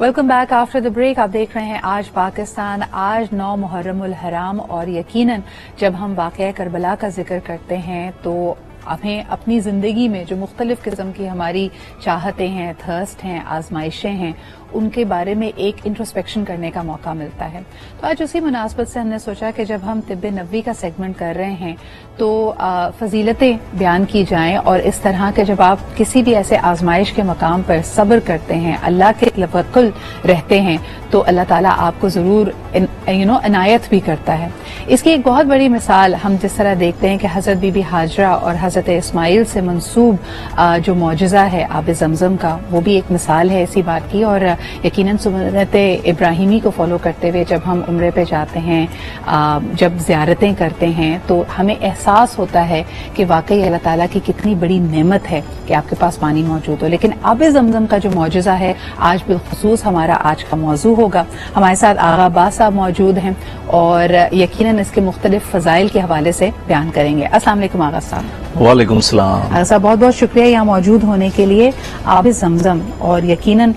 Welcome back after the break. आप देख रहे हैं आज पाकिस्तान। आज 9 मुहर्रमुल हराम और यकीनन जब हम वाक़या करबला का जिक्र करते हैं तो हमें अपनी जिंदगी में जो मुख्तलिफ किस्म की हमारी चाहतें हैं, थर्स्ट हैं, आजमाइशें हैं, उनके बारे में एक इंट्रोस्पेक्शन करने का मौका मिलता है। तो आज उसी मुनासबत से हमने सोचा कि जब हम तिब्बे नबवी का सेगमेंट कर रहे हैं तो फजीलतें बयान की जाएं और इस तरह के जब आप किसी भी ऐसे आजमाइश के मकाम पर सब्र करते हैं, अल्लाह के तवक्कुल रहते हैं, तो अल्लाह ताला आपको जरूर इनायत भी करता है। इसकी एक बहुत बड़ी मिसाल हम जिस तरह देखते हैं कि हजरत बीबी हाजरा और हजरत इस्माइल से मंसूब जो मौजज़ा है आब जमजम का, वो भी एक मिसाल है इसी बात की। और यकीनन सुन्नत इब्राहिमी को फॉलो करते हुए जब हम उम्रे पे जाते हैं, जब ज़ियारतें करते हैं, तो हमें एहसास होता है कि वाकई अल्लाह ताला की कितनी बड़ी नेमत है कि आपके पास पानी मौजूद हो। लेकिन आब जमजम का जो मौजज़ा है आज बिलखुसूस हमारा आज का मौजू होगा। हमारे साथ आगा अब्बास साहब मौजूद हैं और यकीनन इसके मुख्तलिफ फजाइल के हवाले से बयान करेंगे। अस्सलाम वालेकुम आगा साहब। वालेकुम सलाम। आगा साहब बहुत बहुत शुक्रिया यहाँ मौजूद होने के लिए। आब जमजम और यकीनन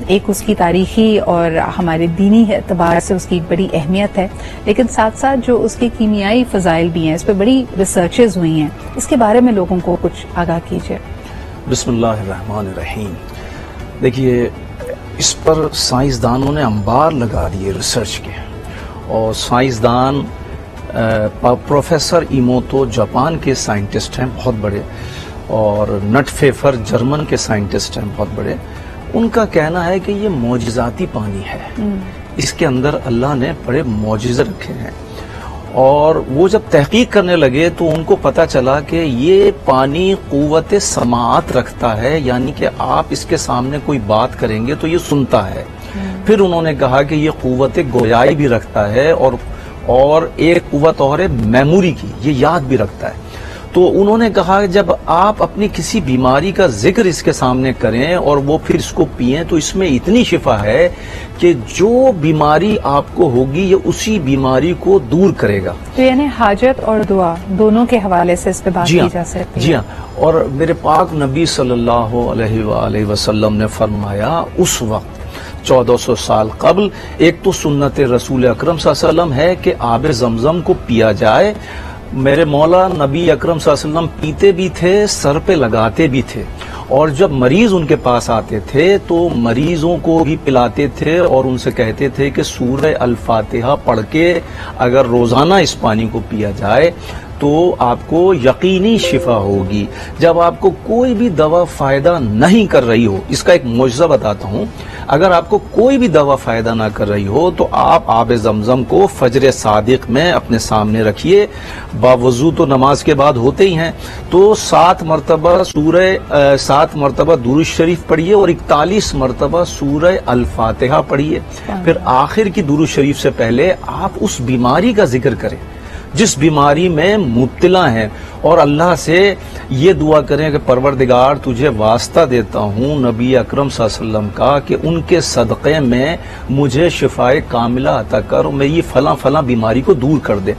एक उसकी तारीखी और हमारे दीनी एतबार से उसकी बड़ी अहमियत है, लेकिन साथ साथ जो उसके कीमियाई फजाइल भी हैं, इस पर बड़ी रिसर्चेज हुई हैं, इसके बारे में लोगों को कुछ आगाह कीजिए। बिस्मिल्लाहिर्रहमानिर्रहीम। देखिए, इस पर साइंसदानों ने अंबार लगा दिए रिसर्च के, और साइंसदान प्रोफेसर इमोतो जापान के साइंटिस्ट हैं बहुत बड़े, और नटफेफर जर्मन के साइंटिस्ट हैं बहुत बड़े। उनका कहना है कि ये मौजिज़ाती पानी है, इसके अंदर अल्लाह ने बड़े मौजिज़े रखे हैं। और वो जब तहकीक करने लगे तो उनको पता चला कि ये पानी क़ुव्वत समाअत रखता है, यानी कि आप इसके सामने कोई बात करेंगे तो ये सुनता है। फिर उन्होंने कहा कि ये क़ुव्वत गोयाई भी रखता है, और एक क़ुव्वत और है मेमोरी की, ये याद भी रखता है। तो उन्होंने कहा जब आप अपनी किसी बीमारी का जिक्र इसके सामने करें और वो फिर इसको पिएं तो इसमें इतनी शिफा है कि जो बीमारी आपको होगी ये उसी बीमारी को दूर करेगा। तो यानी हाजत और दुआ दोनों के हवाले से इस पे बात की जा सकती है। जी हाँ। और मेरे पाक नबी सल्लल्लाहु अलैहि वसल्लम ने फरमाया उस वक्त 1400 साल कबल, एक तो सुन्नत रसूल अकरम सल्लल्लाहु अलैहि वसल्लम है कि आब जमजम को पिया जाए। मेरे मौला नबी अकरम सल्लल्लाहु अलैहि वसल्लम पीते भी थे, सर पे लगाते भी थे, और जब मरीज उनके पास आते थे तो मरीजों को भी पिलाते थे और उनसे कहते थे कि सूरह अल फातिहा पढ़ के अगर रोजाना इस पानी को पिया जाए तो आपको यकीनी शिफा होगी। जब आपको कोई भी दवा फायदा नहीं कर रही हो, इसका एक मौजज़ा बताता हूँ, अगर आपको कोई भी दवा फायदा ना कर रही हो तो आप आब जमजम को फजर सादिक में अपने सामने रखिए। बावजू तो नमाज के बाद होते ही हैं, तो 7 मरतबा दुरूद शरीफ पढ़िए और 41 मरतबा सूरह अल फातिहा पढ़िए। फिर आखिर की दुरूद शरीफ से पहले आप उस बीमारी का जिक्र करें जिस बीमारी में मुब्तला हैं, और अल्लाह से ये दुआ करें कि परवरदिगार तुझे वास्ता देता हूँ नबी अकरम सल्लल्लाहु अलैहि वसल्लम का कि उनके सदक़े में मुझे शिफाए कामिला अता कर और मेरी फला फला बीमारी को दूर कर दे।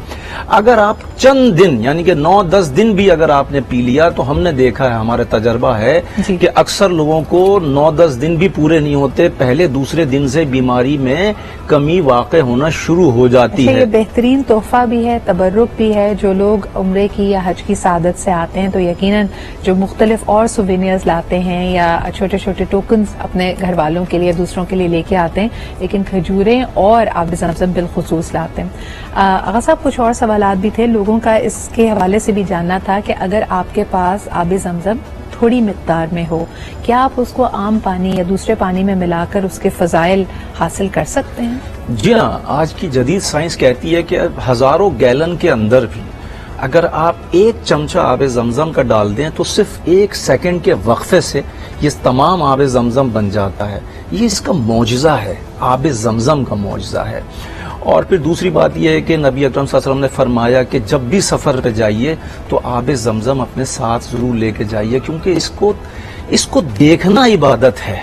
अगर आप चंद दिन यानी कि 9-10 दिन भी अगर आपने पी लिया तो हमने देखा है, हमारा तजर्बा है कि अक्सर लोगों को 9-10 दिन भी पूरे नहीं होते, पहले दूसरे दिन से बीमारी में कमी वाक़ होना शुरू हो जाती है। ये बेहतरीन तोहफा भी है, तबर्रुक भी है। जो लोग उम्रे की या हज की सादत से आते हैं तो यकीनन जो मुख्तलिफ और सुवेनियर्स लाते हैं या छोटे छोटे टोकन्स अपने घर वालों के लिए, दूसरों के लिए लेके आते हैं, लेकिन खजूरें और आब जमजम बिलखुसूस लाते हैं। आगा साहब, कुछ और सवालात भी थे लोगों का, इसके हवाले से भी जानना था कि अगर आपके पास आब जमजम थोड़ी मिकदार में हो, क्या आप उसको आम पानी या दूसरे पानी में मिलाकर उसके फजाइल हासिल कर सकते हैं? जी हाँ, आज की जदीद साइंस कहती है कि हजारों गैलन के अंदर भी अगर आप 1 चमचा आब जमजम का डाल दें तो सिर्फ 1 सेकंड के वक्फे से ये तमाम आब जमजम बन जाता है। ये इसका मौजज़ा है, आब जमजम का मौजज़ा है। और फिर दूसरी बात यह है कि नबी अकरम सल्लल्लाहु अलैहि वसल्लम ने फरमाया कि जब भी सफर पे जाइए तो आब जमजम अपने साथ जरूर लेके जाइए, क्योंकि इसको देखना इबादत है।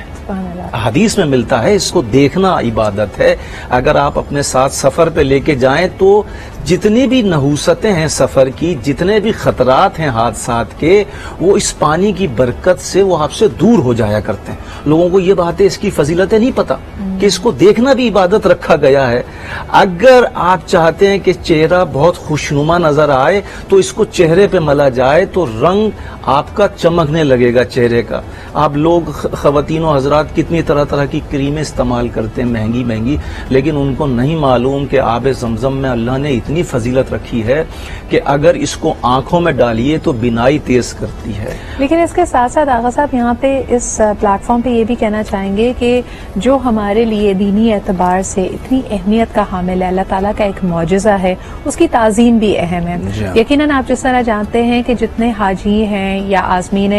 हदीस में मिलता है इसको देखना इबादत है। अगर आप अपने साथ सफर पे लेके जाएं तो जितनी भी नहूसतें हैं सफर की, जितने भी खतरात हैं हादसात के, वो इस पानी की बरकत से वो आपसे दूर हो जाया करते हैं। लोगों को ये बातें, इसकी फजीलतें नहीं पता कि इसको देखना भी इबादत रखा गया है। अगर आप चाहते हैं कि चेहरा बहुत खुशनुमा नजर आए तो इसको चेहरे पे मला जाए तो रंग आपका चमकने लगेगा चेहरे का। आप लोग खवातीन और हजरात कितनी तरह तरह की क्रीमें इस्तेमाल करते हैं महंगी महंगी, लेकिन उनको नहीं मालूम कि आब जमजम में अल्लाह ने इतनी फजीलत रखी है कि अगर इसको आंखों में डालिए तो बिनाई तेज करती है। लेकिन इसके साथ साथ आगा साहब यहाँ पे इस प्लेटफॉर्म पे ये भी कहना चाहेंगे कि जो हमारे लिए दीनी एतबार से इतनी अहमियत का हामिल है, अल्लाह ताला का एक मौजज़ा है, उसकी ताज़ीम भी अहम है। यकीनन आप जिस तरह जानते हैं कि जितने हाजी हैं या आज़मीन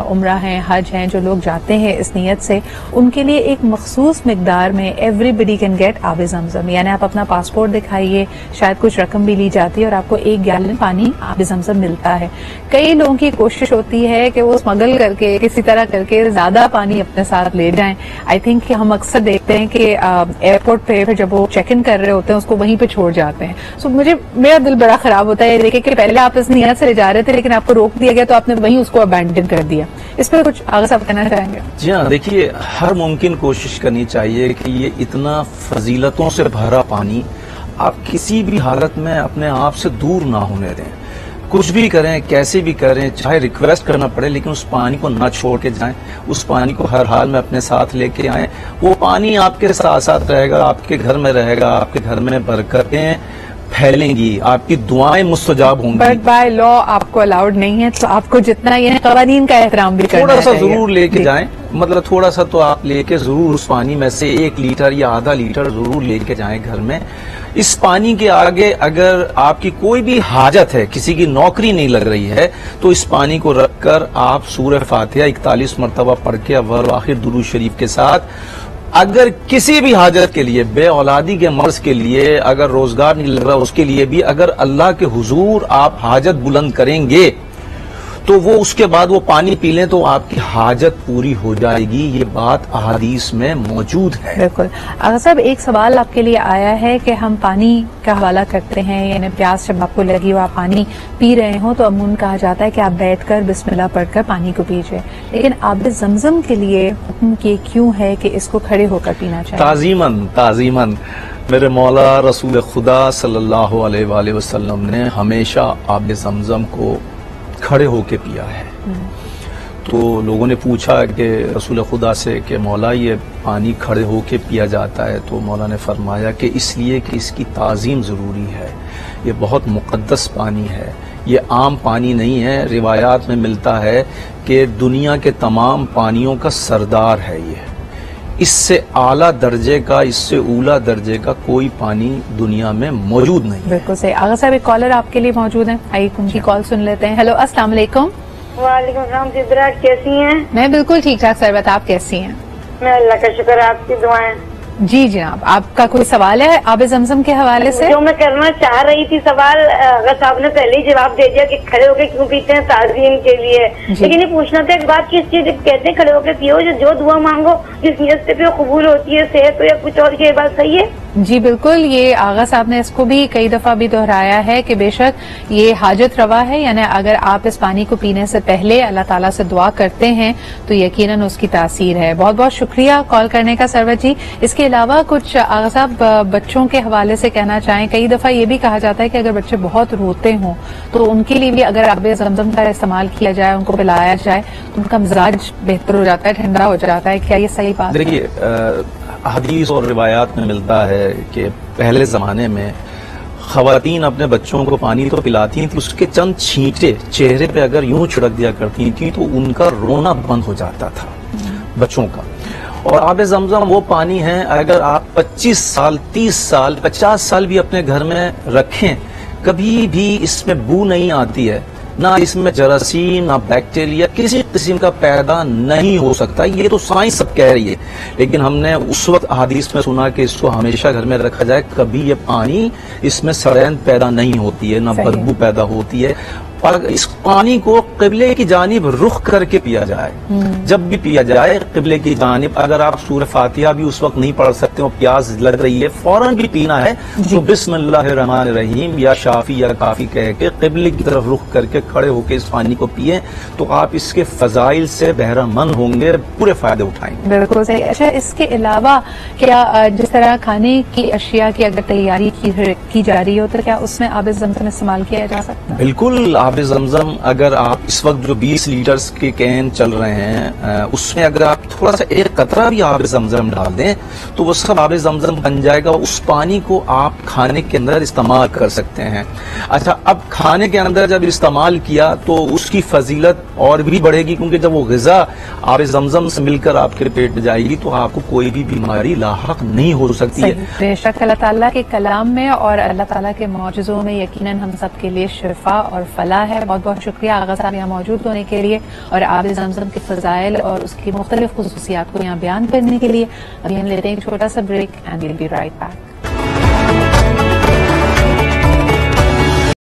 उम्रा हैं, हज हैं, जो लोग जाते हैं इस नीयत से, उनके लिए एक मखसूस मिकदार में एवरीबडी कैन गेट आब जमजम, यानी आप अपना पासपोर्ट दिखाइए, शायद कुछ रकम भी ली जाती है और आपको 1 गैलन पानी आब जमजम मिलता है। कई लोगों की कोशिश होती है कि वो स्मगल करके किसी तरह करके ज्यादा पानी अपने साथ ले जाएं। आई थिंक कि हम अक्सर देखते हैं कि एयरपोर्ट पे फिर जब वो चेक इन कर रहे होते हैं उसको वहीं पे छोड़ जाते हैं। सो मेरा दिल बड़ा खराब होता है देखे कि पहले आप इस नियत से ले जा रहे थे लेकिन आपको रोक दिया गया तो आपने वहीं उसको अबैंडन कर दिया। इस पर कुछ आगे साहब कहना चाहेंगे? जी हाँ, देखिए, हर मुमकिन कोशिश करनी चाहिए कि ये इतना फजीलतों से भरा पानी आप किसी भी हालत में अपने आप से दूर ना होने दें। कुछ भी करें, कैसे भी करें, चाहे रिक्वेस्ट करना पड़े, लेकिन उस पानी को ना छोड़ के जाएं। उस पानी को हर हाल में अपने साथ लेके आएं। वो पानी आपके साथ साथ रहेगा, आपके घर में रहेगा, आपके घर में बरकतें फैलेंगी, आपकी दुआएं मुस्तजाब होंगी। बट बाय लॉ आपको अलाउड नहीं है, तो आपको जितना ये कवानीन का एहतराम भी करना थोड़ा सा जरूर लेके जाएं। मतलब थोड़ा सा तो आप लेके जरूर उस पानी में से 1 लीटर या आधा लीटर जरूर लेके जाएं घर में। इस पानी के आगे अगर आपकी कोई भी हाजत है, किसी की नौकरी नहीं लग रही है, तो इस पानी को रखकर आप सूरह फातिहा 41 मरतबा पढ़ के अव्वल व आखिर दुरूद शरीफ के साथ, अगर किसी भी हाजत के लिए, बे औलादी के मर्ज के लिए, अगर रोजगार नहीं लग रहा उसके लिए भी, अगर अल्लाह के हुजूर आप हाजत बुलंद करेंगे तो वो उसके बाद वो पानी पी लें तो आपकी हाजत पूरी हो जाएगी। ये बात अहादीस में मौजूद है। बिल्कुल। अगर साहब, एक सवाल आपके लिए आया है कि हम पानी का हवाला करते हैं, यानी प्यास जब आपको लगी हो, आप पानी पी रहे हो, तो अमूमन कहा जाता है कि आप बैठकर बिस्मिल्लाह पढ़कर पानी को पीजिए, लेकिन आब जमजम के लिए हुक्म ये क्यों है कि इसको खड़े होकर पीना चाहिए? ताजीमन मेरे मौला रसूल खुदा सल्लल्लाहु अलैहि वसल्लम ने हमेशा आब जमजम को खड़े होके पिया है। तो लोगों ने पूछा कि रसूल खुदा से कि मौला ये पानी खड़े होके पिया जाता है, तो मौला ने फरमाया कि इसलिए कि इसकी ताज़ीम ज़रूरी है, ये बहुत मुक़द्दस पानी है, ये आम पानी नहीं है। रिवायात में मिलता है कि दुनिया के तमाम पानियों का सरदार है ये, इससे आला दर्जे का, इससे ऊला दर्जे का कोई पानी दुनिया में मौजूद नहीं। बिल्कुल सही। आगा साहब, एक कॉलर आपके लिए मौजूद है, आइए उनकी कॉल सुन लेते हैं। हेलो, अस्सलाम वालेकुम। वालेकुम सलाम जिब्रा, कैसी हैं? मैं बिल्कुल ठीक ठाक सरबत, आप कैसी हैं? मैं अल्लाह का शुक्र है, आपकी दुआएं। जी जनाब, आपका कोई सवाल है आब जमजम के हवाले से? जो मैं करना चाह रही थी सवाल, अगर साहब ने पहले ही जवाब दे दिया कि खड़े होकर क्यों पीते हैं, ताज़ीम के लिए। लेकिन ये पूछना था एक बात, किस चीज कहते हैं खड़े होकर पियो, जो दुआ मांगो जिस नियत से पियो कबूल होती है, सेहत हो या कुछ और, ये बात सही है? जी बिल्कुल, ये आगा साहब ने इसको भी कई दफा भी दोहराया है कि बेशक ये हाजत रवा है, यानी अगर आप इस पानी को पीने से पहले अल्लाह ताला से दुआ करते हैं तो यकीनन उसकी तासीर है। बहुत बहुत शुक्रिया कॉल करने का सरवत जी। इसके अलावा कुछ आगा साहब बच्चों के हवाले से कहना चाहें? कई दफा ये भी कहा जाता है कि अगर बच्चे बहुत रोते हों तो उनके लिए भी अगर आब जमजम का इस्तेमाल किया जाए, उनको पिलाया जाए, तो उनका मिजाज बेहतर हो जाता है, ठंडा हो जाता है। क्या ये सही बात? देखिए, हदीस और रिवायात में मिलता है कि पहले जमाने में खवातीन अपने बच्चों को पानी तो पिलाती थी, उसके चंद छींटे चेहरे पे अगर यूं छिड़क दिया करती थी तो उनका रोना बंद हो जाता था बच्चों का। और आब जमजम वो पानी है, अगर आप 25 साल, 30 साल, 50 साल भी अपने घर में रखें, कभी भी इसमें बू नहीं आती है, ना इसमें जरासीम, ना बैक्टीरिया, किसी किस्म का पैदा नहीं हो सकता। ये तो साइंस सब कह रही है, लेकिन हमने उस वक्त हदीस में सुना कि इसको हमेशा घर में रखा जाए, कभी ये पानी, इसमें सड़ैंद पैदा नहीं होती है, ना बदबू पैदा होती है। और इस पानी को किबले की जानिब रुख करके पिया जाए। जब भी पिया जाए किबले की जानिब, अगर आप सूरह फातिहा भी उस वक्त नहीं पढ़ सकते हो, प्यास लग रही है, फौरन भी पीना है तो बिस्मिल्लाहिर्रहमानिर्रहीम या शाफी या काफी कह के किबले की तरफ रुख करके खड़े होकर इस पानी को पिए, तो आप इसके फजाइल से बहरामंद होंगे, पूरे फायदे उठाएंगे। बिल्कुल सही। अच्छा, इसके अलावा क्या जिस तरह खाने की अशिया की अगर तैयारी की जा रही हो तो क्या उसमें आबे ज़मज़म इस्तेमाल किया जा सकता है? बिल्कुल, आबे ज़मज़म अगर आप इस वक्त जो 20 लीटर्स के कैन चल रहे हैं उसमें अगर आप थोड़ा सा एक कतरा भी आबे ज़मज़म डाल दें तो वो सब आबे ज़मज़म बन जाएगा। उस पानी को आप खाने के अंदर इस्तेमाल कर सकते हैं। अच्छा, अब खाने के अंदर जब इस्तेमाल किया तो उसकी फजीलत और भी बढ़ेगी, क्योंकि जब वो ग़िज़ा आबे ज़मज़म से मिलकर आपके पेट में जाएगी तो आपको कोई भी बीमारी लाहक नहीं हो सकती है। बेशक अल्लाह ताला के कलाम में और अल्लाह ताला के मौजज़ों में यकीनन हम सब के लिए शिफा और फलाह है। बहुत बहुत शुक्रिया आगा साहब यहाँ मौजूद होने के लिए और आबे ज़मज़म के फ़ज़ाइल और उसकी मुख्तलिफ ख़ुसूसियात को यहाँ बयान करने के लिए। अभी हम लेते हैं एक छोटा सा break and will be right back.